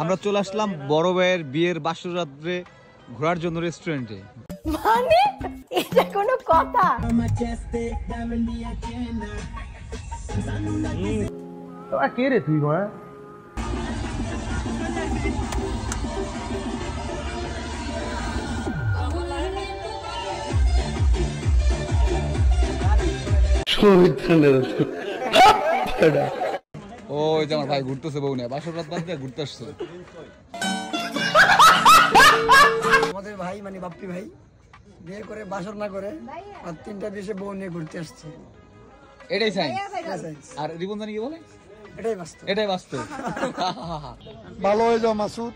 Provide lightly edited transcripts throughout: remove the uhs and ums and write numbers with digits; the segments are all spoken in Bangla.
আমরা চলে আসলাম বড় ভাইয়ের বিয়ের বাসর রাত্রে ঘোরার জন্য রেস্টুরেন্টে। মানে এটা কোনো কথা? তোরা কে রে তুই? ওই যে আমার ভাই ঘুরতেছে বউ নিয়ে, বাসর রাত বাদ দিয়ে ঘুরতে আসছে। আমাদের ভাই মানে বাপ্পি ভাই বিয়ে করে বাসর না করে আর 3টা দেশে বউ নিয়ে ঘুরতে আসছে। এটাই সাইন্স। আর রিবন জানি কি বলে? এটাই বাস্তব। ভালো হয়ে যাও মাসুদ।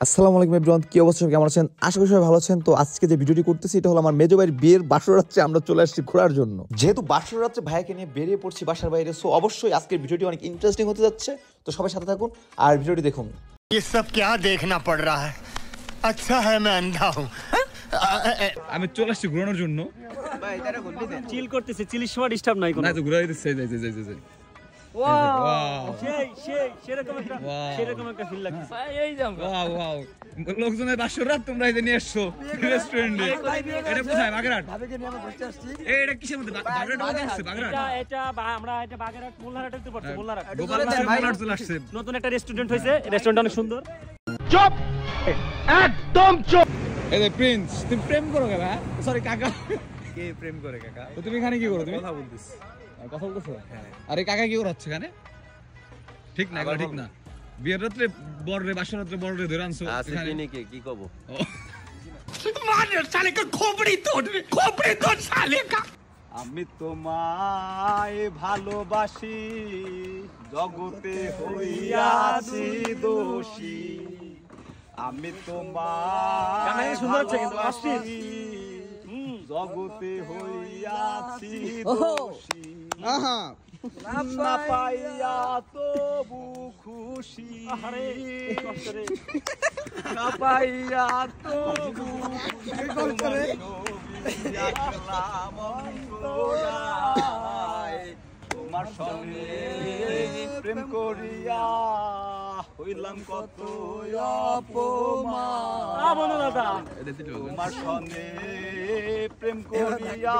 আসসালামু আলাইকুম এভরিওয়ান, কি অবস্থা, কেমন আছেন? আশা করি সবাই ভালো আছেন। তো আজকে যে ভিডিওটি করতেছি এটা হলো আমার মেজো ভাইয়ের বিয়ের বাসর রাত্রে আমরা চলে আসছি ঘোরার জন্য। যেহেতু বাসর রাত্রে ভাইকে নিয়ে বেরিয়ে পড়ছি বাসার বাইরে, সো অবশ্যই আজকের ভিডিওটি অনেক ইন্টারেস্টিং হতে যাচ্ছে। তো সবাই সাথে থাকুন আর ভিডিওটি দেখুন। ये सब क्या देखना पड़ रहा है? अच्छा है मैं अंधा हूँ। আমি চলে আসছি ঘোরানোর জন্য। ভাই তারা বললি দেন চিল করতেছে, চিলির সময় ডিস্টার্ব নাই কোনো। না তো ঘুরাই দিচ্ছে, যাই। ওয়াও সেরকম একটা ফিল লাগছে। এই যাও ওয়াও লোকজনের বাসর রাত তোমরা এই যে নিয়ে আসছো রেস্টুরেন্টে। এটা কোথায়? বাগেরহাট। ভাবিকে নিয়ে আমরা ঘুরতে আসছি। এটা কিসের মধ্যে? বাগেরহাট মধ্যে আসছে। বাগেরহাট আমরা এটা বাগেরহাট মোল্লারহাটেতে পড়ছে। মোল্লারহাট গোপালগঞ্জের চলে আসছে। নতুন একটা রেস্টুরেন্ট হয়েছে, রেস্টুরেন্ট অনেক সুন্দর। চুপ, একদম চুপ। এই যে প্রিন্স, তুমি প্রেম করো কে ভাই? সরি কাকা। কে প্রেম করে কাকা? তো তুমি এখানে কি করো? তুমি কথা বলতিস? কথা বলতেছো? হ্যাঁ। আরে কাকা কি করছে এখানে? ঠিক না, এগুলো ঠিক না। বিয়ের রাত্রে বড়রে, বাসর রাত্রে বড়রে ধরে আনছো এখানে। কি কব? मार साले का खोपड़ी तोड़ साले का। আমি তোমায় ভালোবাসি, জগতে হইয়াছি দোষী। আমি তোমায় সুন্দর হচ্ছে কিন্তু অস্থির। জগতে হইয়াছি দোষী। না পাইয়া তবু খুশি, না পাইয়া তবু তোমার সঙ্গে প্রেম করিয়া হইলাম কত অপমান। তোমার সঙ্গে প্রেম করিয়া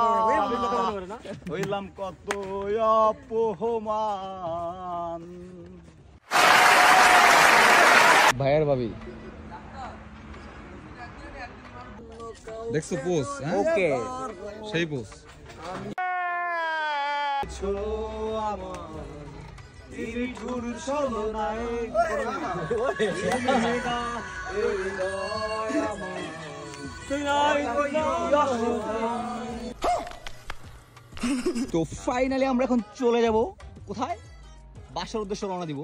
হইলাম কত অপমান। ভাইয়ের ভাবি দেখছো পোজ? ওকে, সেই পোজ। তো ফাইনালি আমরা এখন চলে যাব কোথায়? বাসার উদ্দেশ্যে রওনা দিব।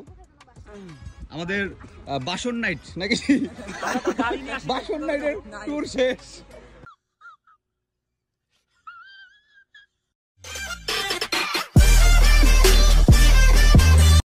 আমাদের বাসন নাইট নাকি? বাসন নাইটের ট্যুর শেষ।